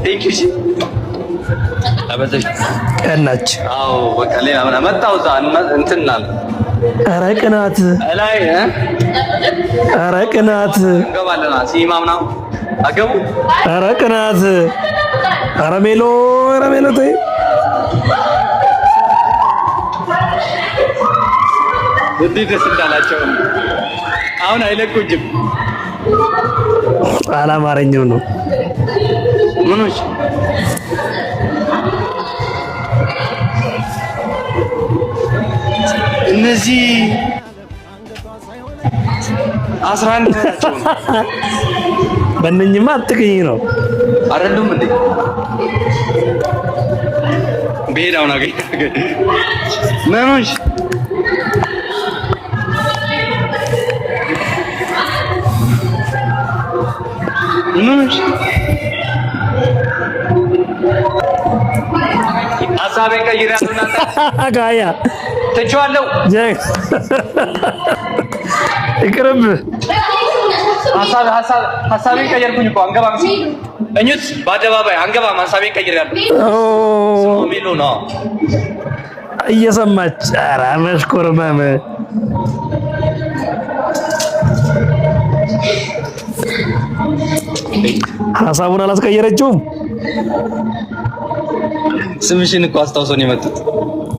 ቴንኪው አበዘሽ ቀናች። አዎ በቃ ሌላ ምን መጣው እዛ እንትናል። ኧረ ቅናት ላይ ኧረ ቅናት እንገባለና ሲማምና አገቡ። ኧረ ቅናት ኧረ ሜሎ ተይ እንዴት ደስ እንዳላቸው አሁን አይለቁኝም። አላማረኝም ነው ምኖች እነዚህ 11 ናቸው። በእነኝማ አትቅኝ ነው አይደሉም እንዴ? ቤዳውን አገኝ ምኖች ምኖች ሀሳቤን ቀይሬያለሁ። እናንተ ጋያ ትቼዋለሁ። ይቅርብ። ሀሳቤን ቀየርኩኝ እኮ አንገባም። እኙት በአደባባይ አንገባም። ሀሳቤን ቀይሬያለሁ። ሚሉ ነው እየሰማች ኧረ መሽኮርመም ሀሳቡን አላስቀየረችውም። ስምሽን እኮ አስታውሶ ነው የመጡት።